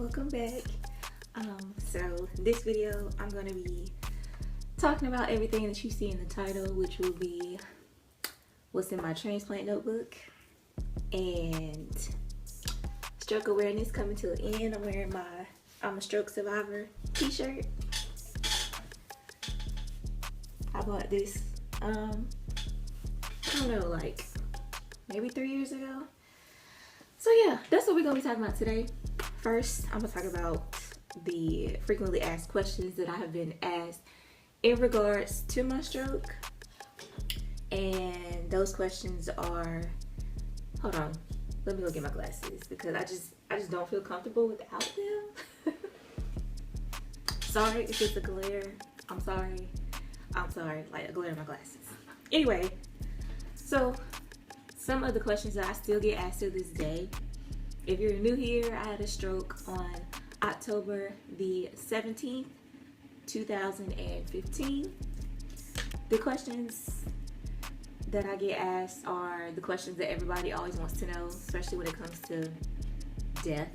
welcome back. So this video I'm going to be talking about everything that you see in the title, which will be what's in my transplant notebook and stroke awareness coming to an end. I'm wearing my I'm a Stroke Survivor t-shirt. I bought this I don't know, like maybe 3 years ago. So yeah, that's what we're gonna be talking about today. First, I'm gonna talk about the frequently asked questions that I have been asked in regards to my stroke. And those questions are, hold on, let me go get my glasses because I just don't feel comfortable without them. Sorry if it's a glare. I'm sorry, like a glare in my glasses. Anyway, so some of the questions that I still get asked to this day. If you're new here, I had a stroke on October the 17th, 2015. The questions that I get asked are the questions that everybody always wants to know, especially when it comes to death.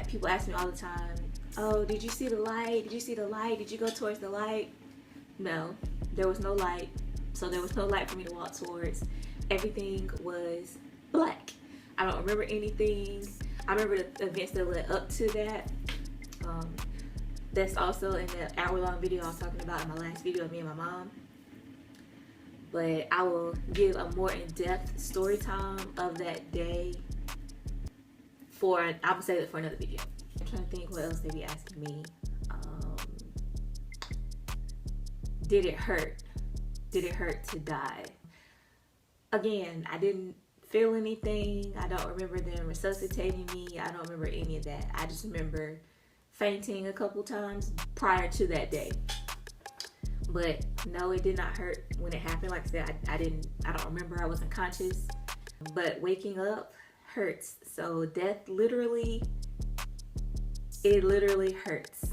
People ask me all the time, oh, did you see the light? Did you see the light? Did you go towards the light? No, there was no light. So there was no light for me to walk towards. Everything was black. I don't remember anything. I remember the events that led up to that. That's also in the hour-long video I was talking about in my last video of me and my mom. But I will give a more in-depth story time of that day I will save it for another video. I'm trying to think what else they be asking me. Did it hurt? Did it hurt to die? Again, I didn't feel anything. I don't remember them resuscitating me. I don't remember any of that. I just remember fainting a couple times prior to that day. But no, it did not hurt when it happened. Like I said, I don't remember. I wasn't conscious. But waking up hurts. So death literally hurts.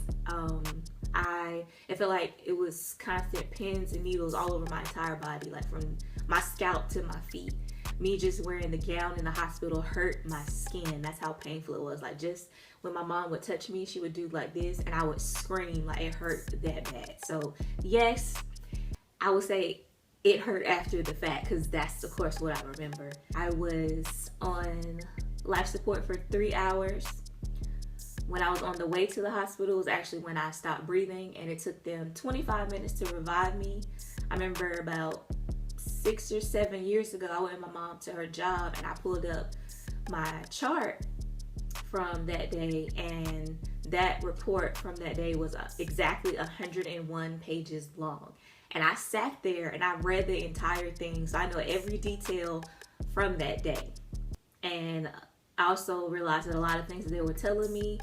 It felt like it was constant pins and needles all over my entire body, like from my scalp to my feet. Me just wearing the gown in the hospital hurt my skin. That's how painful it was. Like, just when my mom would touch me, she would do like this and I would scream, like it hurt that bad. So yes, I would say it hurt after the fact, because that's of course what I remember. I was on life support for 3 hours. When I was on the way to the hospital was actually when I stopped breathing, and it took them 25 minutes to revive me. I remember about 6 or 7 years ago, I went with my mom to her job and I pulled up my chart from that day, and that report from that day was exactly 101 pages long. And I sat there and I read the entire thing, so I know every detail from that day. And I also realized that a lot of things that they were telling me,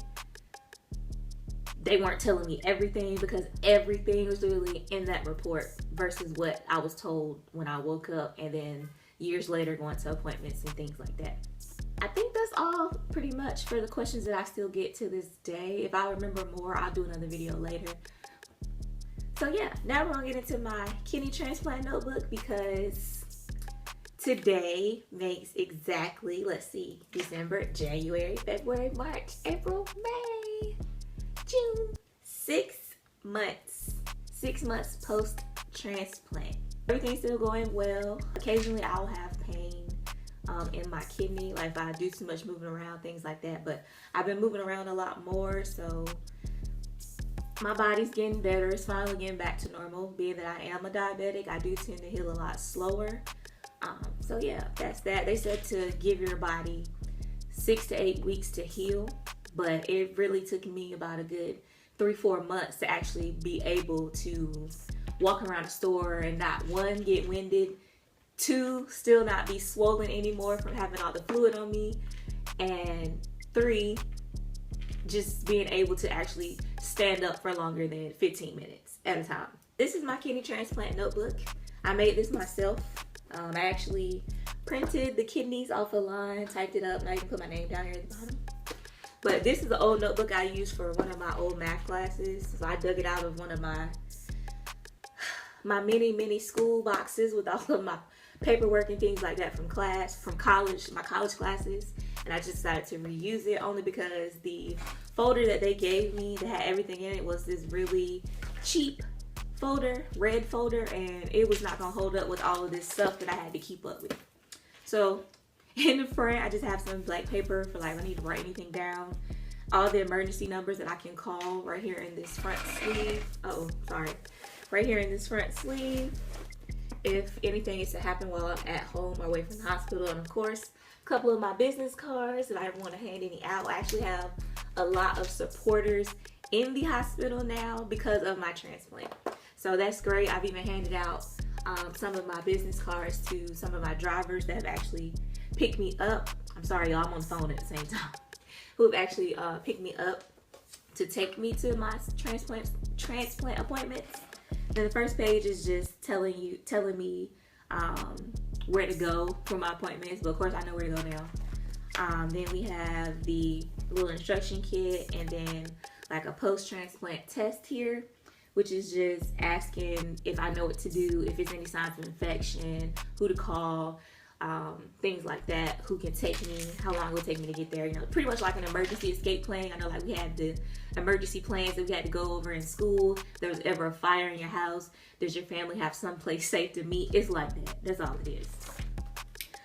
they weren't telling me everything, because everything was literally in that report versus what I was told when I woke up and then years later going to appointments and things like that. I think that's all pretty much for the questions that I still get to this day. If I remember more, I'll do another video later. So yeah, now we're gonna get into my kidney transplant notebook, because today makes exactly, let's see, December, January, February, March, April, May, June, 6 months. 6 months post-transplant. Everything's still going well. Occasionally I'll have pain in my kidney, like if I do too much moving around, things like that. But I've been moving around a lot more, so my body's getting better. It's finally getting back to normal. Being that I am a diabetic, I do tend to heal a lot slower. So yeah, that's that. They said to give your body 6 to 8 weeks to heal, but it really took me about a good 3-4 months to actually be able to walk around the store and not, 1, get winded, 2, still not be swollen anymore from having all the fluid on me, and 3, just being able to actually stand up for longer than 15 minutes at a time. This is my kidney transplant notebook. I made this myself. I actually printed the kidneys off a line, typed it up, and I even put my name down here at the bottom. But this is an old notebook I used for one of my old math classes. So I dug it out of one of my mini school boxes with all of my paperwork and things like that from college, my college classes. and I just decided to reuse it only because the folder that they gave me that had everything in it was this really cheap folder, red folder, and it was not gonna hold up with all of this stuff that I had to keep up with. So in the front, I just have some black paper for like I need to write anything down. All the emergency numbers that I can call right here in this front sleeve. Oh, sorry. Right here in this front sleeve. If anything is to happen while I'm at home or away from the hospital. And of course, a couple of my business cards if I ever want to hand any out. I actually have a lot of supporters in the hospital now because of my transplant. So that's great. I've even handed out some of my business cards to some of my drivers that have actually picked me up. I'm sorry, y'all, I'm on the phone at the same time. Who have actually picked me up to take me to my transplant appointments. Then the first page is just telling me where to go for my appointments, but of course I know where to go now. Then we have the little instruction kit, and then like a post-transplant test here, which is just asking if I know what to do, if there's any signs of infection, who to call, things like that, who can take me, how long it will take me to get there, you know, pretty much like an emergency escape plan. I know like we had the emergency plans that we had to go over in school. If there was ever a fire in your house, does your family have someplace safe to meet? It's like that. That's all it is.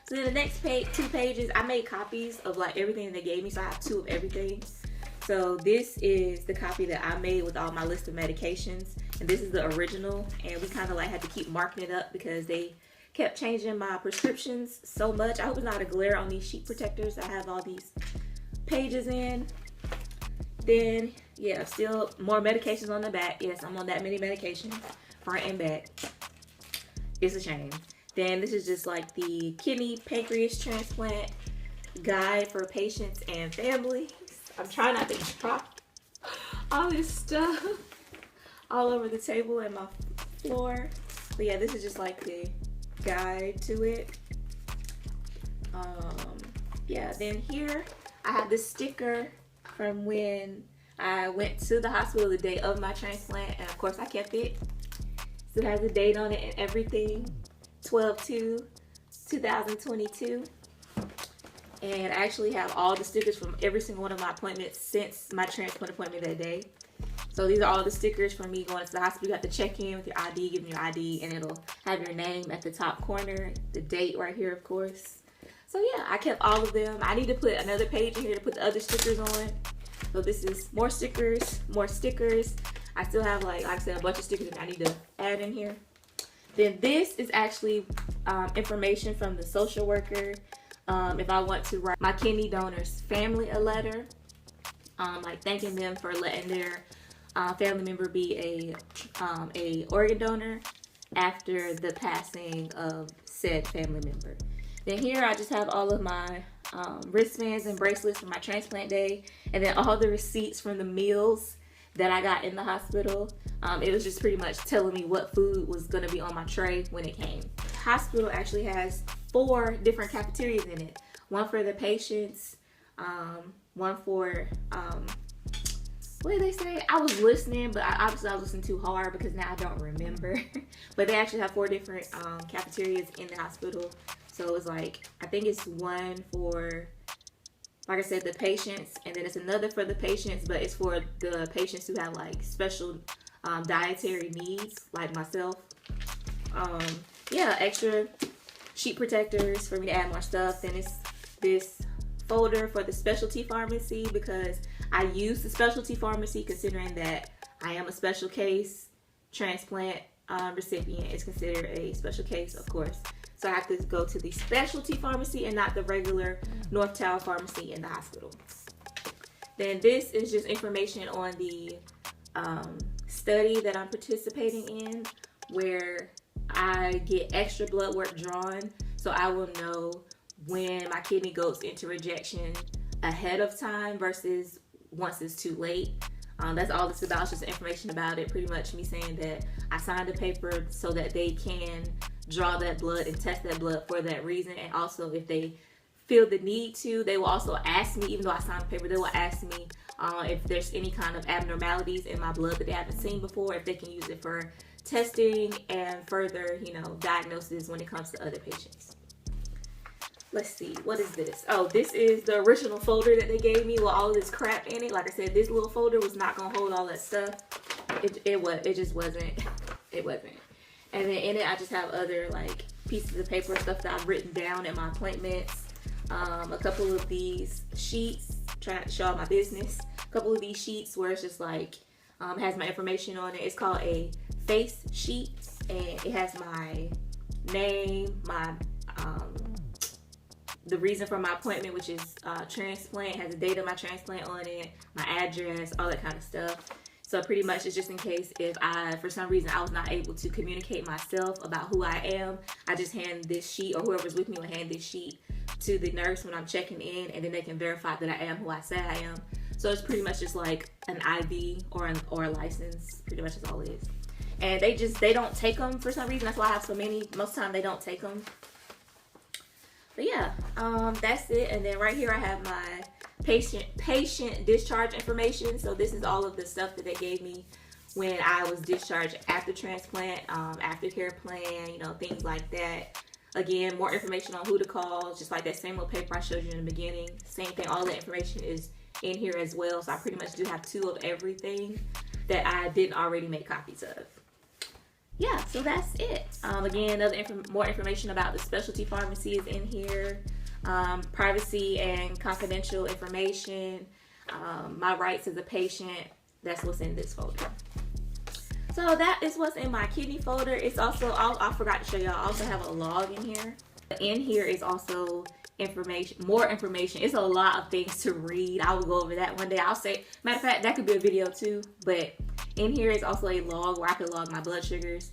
So then the next page, 2 pages, I made copies of like everything they gave me, so I have 2 of everything. So this is the copy that I made with all my list of medications, and this is the original, and we kind of like had to keep marking it up because they kept changing my prescriptions so much. I hope it's not a glare on these sheet protectors. I have all these pages in. Then, yeah, still more medications on the back. Yes, I'm on that many medications, front and back. It's a shame. Then this is just like the kidney pancreas transplant guide for patients and families. I'm trying not to drop all this stuff all over the table and my floor. But yeah, this is just like the guide to it. Yeah, then here I have this sticker from when I went to the hospital the day of my transplant, and of course I kept it. Still has a date on it and everything, 12/2/2022. And I actually have all the stickers from every single one of my appointments since my transplant appointment that day. So these are all the stickers from me going to the hospital. You have to check in with your ID, give them your ID, and it'll have your name at the top corner, the date right here, of course. So yeah, I kept all of them. I need to put another page in here to put the other stickers on. So this is more stickers, more stickers. I still have, like I said, a bunch of stickers that I need to add in here. Then this is actually information from the social worker. If I want to write my kidney donor's family a letter, like thanking them for letting their family member be a organ donor after the passing of said family member. Then here I just have all of my wristbands and bracelets from my transplant day, and then all the receipts from the meals that I got in the hospital. It was just pretty much telling me what food was going to be on my tray when it came. The hospital actually has 4 different cafeterias in it. One for the patients, one for, what did they say? I was listening, but obviously I was listening too hard because now I don't remember. But they actually have 4 different cafeterias in the hospital. So it's like, I think it's one for, like I said, the patients, and then it's another for the patients, but it's for the patients who have like special dietary needs, like myself. Yeah, extra sheet protectors for me to add more stuff. Then it's this folder for the specialty pharmacy, because I use the specialty pharmacy considering that I am a special case transplant recipient. Is considered a special case, of course. So I have to go to the specialty pharmacy and not the regular North Tower pharmacy in the hospital. Then this is just information on the study that I'm participating in, where I get extra blood work drawn, so I will know when my kidney goes into rejection ahead of time versus once it's too late. That's all it's about. It's just information about it. Pretty much me saying that I signed a paper so that they can draw that blood and test that blood for that reason. And also, if they feel the need to, they will also ask me, even though I signed the paper, they will ask me if there's any kind of abnormalities in my blood that they haven't seen before, if they can use it for testing and further, diagnosis when it comes to other patients. let's see, what is this? Oh, this is the original folder that they gave me with all of this crap in it. Like I said, this little folder was not gonna hold all that stuff. It just wasn't. It wasn't. And then in it, I just have other like pieces of paper, stuff that I've written down at my appointments. A couple of these sheets, trying to show out my business. A couple of these sheets where it's just like, has my information on it. It's called a face sheet, and it has my name, my the reason for my appointment, which is transplant. It has the date of my transplant on it, my address, all that kind of stuff. So pretty much it's just in case if for some reason I was not able to communicate myself about who I am, I just hand this sheet, or whoever's with me will hand this sheet to the nurse when I'm checking in, and then they can verify that I am who I say I am. So it's pretty much just like an ID or a license. Pretty much is all it is. And they don't take them for some reason. That's why I have so many. Most of the time they don't take them. But yeah, that's it. And then right here I have my patient discharge information. So this is all of the stuff that they gave me when I was discharged after transplant, aftercare plan, you know, things like that. Again, more information on who to call, just like that same little paper I showed you in the beginning. Same thing, all the information is in here as well. So I pretty much do have 2 of everything that I didn't already make copies of. Yeah, so that's it. Again, more information about the specialty pharmacy is in here. Privacy and confidential information. My rights as a patient, that's what's in this folder. So that is what's in my kidney folder. It's also, I forgot to show y'all, I also have a log in here. In here is also information, more information. It's a lot of things to read. I will go over that one day. I'll say, matter of fact, that could be a video too. But in here is also a log where I could log my blood sugars,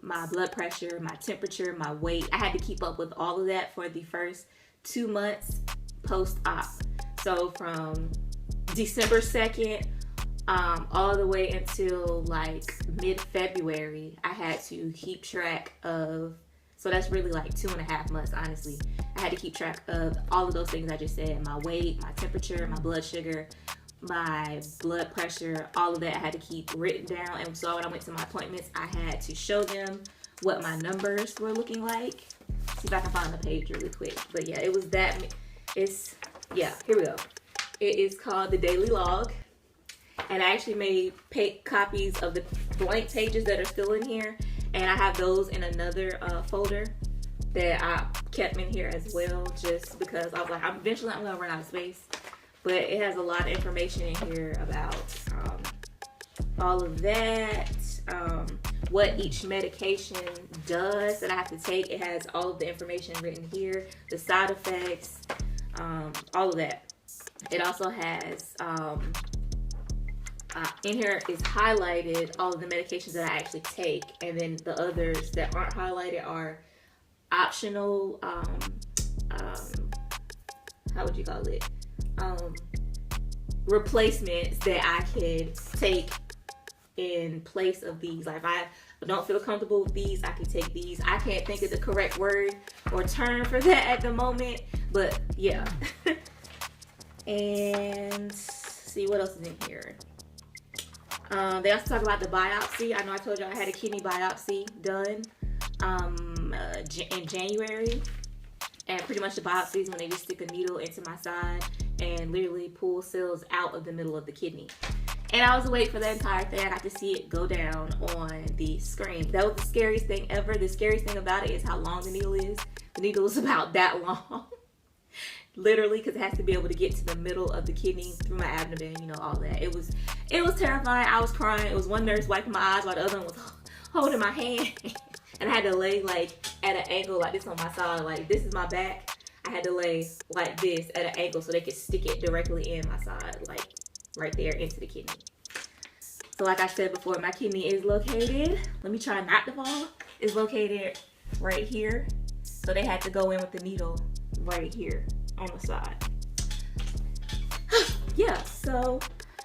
my blood pressure, my temperature, my weight. I had to keep up with all of that for the first 2 months post-op. So from December 2nd, all the way until like mid-February, I had to keep track of, so that's really like 2.5 months, honestly. I had to keep track of all of those things I just said, my weight, my temperature, my blood sugar, my blood pressure, all of that I had to keep written down. And so when I went to my appointments, I had to show them what my numbers were looking like. See if I can find the page really quick. But yeah, it was that, yeah, here we go. It is called the daily log. And I actually made copies of the blank pages that are still in here. And I have those in another folder that I kept in here as well, just because I was like, eventually I'm gonna run out of space. But it has a lot of information in here about all of that, what each medication does that I have to take. It has all of the information written here, the side effects, all of that. It also has, in here is highlighted all of the medications that I actually take, and then the others that aren't highlighted are optional, how would you call it? Replacements that I could take in place of these. Like if I don't feel comfortable with these, I can take these. I can't think of the correct word or term for that at the moment, but yeah. And see what else is in here. They also talk about the biopsy. I know I told you I had a kidney biopsy done in January. And pretty much the biopsy is when they just stick a needle into my side and literally pull cells out of the middle of the kidney. And I was awake for the entire thing. I got to see it go down on the screen. That was the scariest thing ever. The scariest thing about it is how long the needle is. The needle is about that long. Literally, because it has to be able to get to the middle of the kidney through my abdomen, you know, all that. It was terrifying. I was crying. It was one nurse wiping my eyes while the other one was holding my hand. And I had to lay like at an angle like this on my side. Like this is my back. I had to lay like this at an angle so they could stick it directly in my side, like right there into the kidney. So like I said before, my kidney is located, let me try not to fall, is located right here. So they had to go in with the needle right here on the side. Yeah, so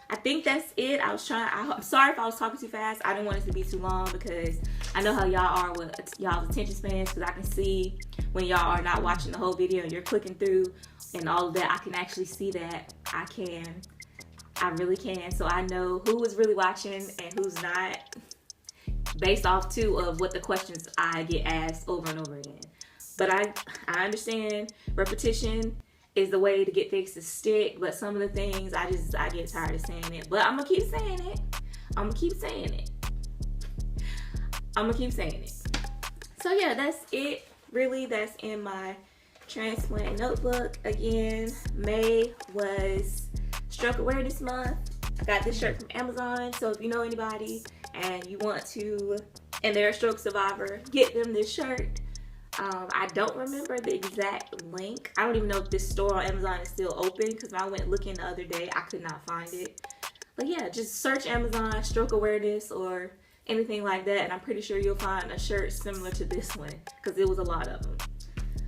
I think that's it. I'm sorry if I was talking too fast. I didn't want it to be too long because I know how y'all are with y'all's attention spans, because I can see when y'all are not watching the whole video and you're clicking through and all of that. I can actually see that. I really can. So I know who is really watching and who's not, based off too of what the questions I get asked over and over again. But I understand repetition is the way to get things to stick, but some of the things I get tired of saying it. But I'm gonna keep saying it. I'm gonna keep saying it. I'm gonna keep saying it. So yeah, that's it. Really, that's in my transplant notebook. Again, May was Stroke Awareness Month. I got this shirt from Amazon, so if you know anybody and you want to, and they're a stroke survivor, get them this shirt. I don't remember the exact link. I don't even know if this store on Amazon is still open, because when I went looking the other day, I could not find it. But yeah, just search Amazon stroke awareness or anything like that, and I'm pretty sure you'll find a shirt similar to this one, because it was a lot of them.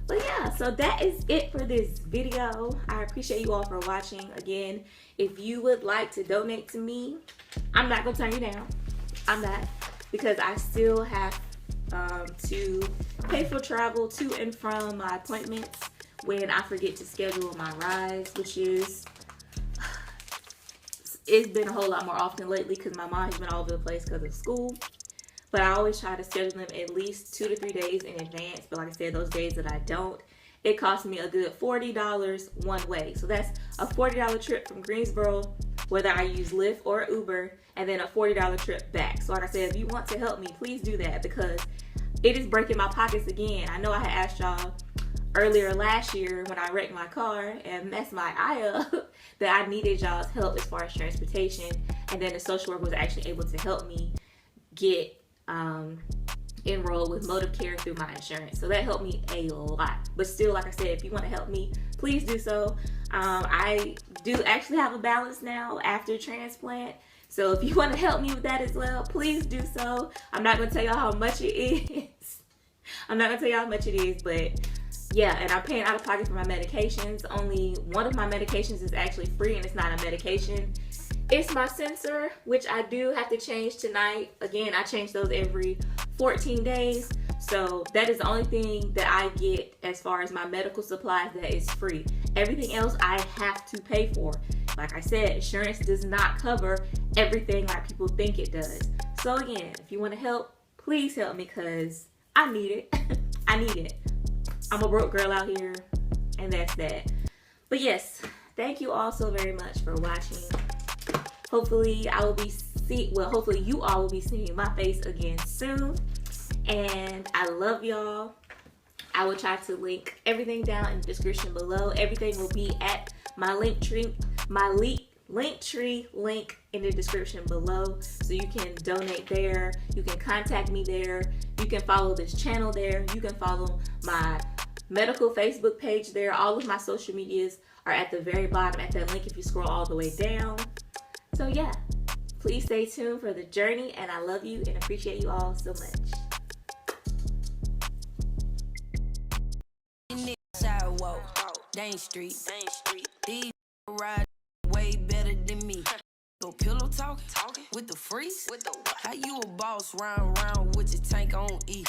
But yeah, so that is it for this video. I appreciate you all for watching. Again, if you would like to donate to me, I'm not gonna turn you down. I'm not, because I still have to pay for travel to and from my appointments when I forget to schedule my rides, which is, it's been a whole lot more often lately because my mom has been all over the place because of school. But I always try to schedule them at least 2 to 3 days in advance. But like I said, those days that I don't, it costs me a good $40 one way. So that's a $40 trip from Greensboro, whether I use Lyft or Uber, and then a $40 trip back. So like I said, if you want to help me, please do that, because it is breaking my pockets again. I know I had asked y'all earlier last year when I wrecked my car and messed my eye up that I needed y'all's help as far as transportation, and then the social worker was actually able to help me get enrolled with Motive Care through my insurance. So that helped me a lot. But still, like I said, if you want to help me, please do so. I do actually have a balance now after transplant. So if you want to help me with that as well, please do so. I'm not going to tell y'all how much it is. I'm not going to tell y'all how much it is, but yeah, and I'm paying out of pocket for my medications. Only one of my medications is actually free, and it's not a medication. It's my sensor, which I do have to change tonight. Again, I change those every 14 days. So that is the only thing that I get as far as my medical supplies that is free. Everything else I have to pay for. Like I said, insurance does not cover everything like people think it does. So again, if you want to help, please help me, because I need it. I need it. I'm a broke girl out here, and that's that. But yes, thank you all so very much for watching. Hopefully hopefully you all will be seeing my face again soon. And I love y'all. I will try to link everything down in the description below. Everything will be at my link tree link in the description below, so you can donate there, you can contact me there, you can follow this channel there, you can follow my medical Facebook page there. All of my social medias are at the very bottom at that link if you scroll all the way down. So yeah, please stay tuned for the journey, and I love you and appreciate you all so much. Dane Street. These ride way better than me. Go pillow talking with the freeze. How you a boss round with your tank on E?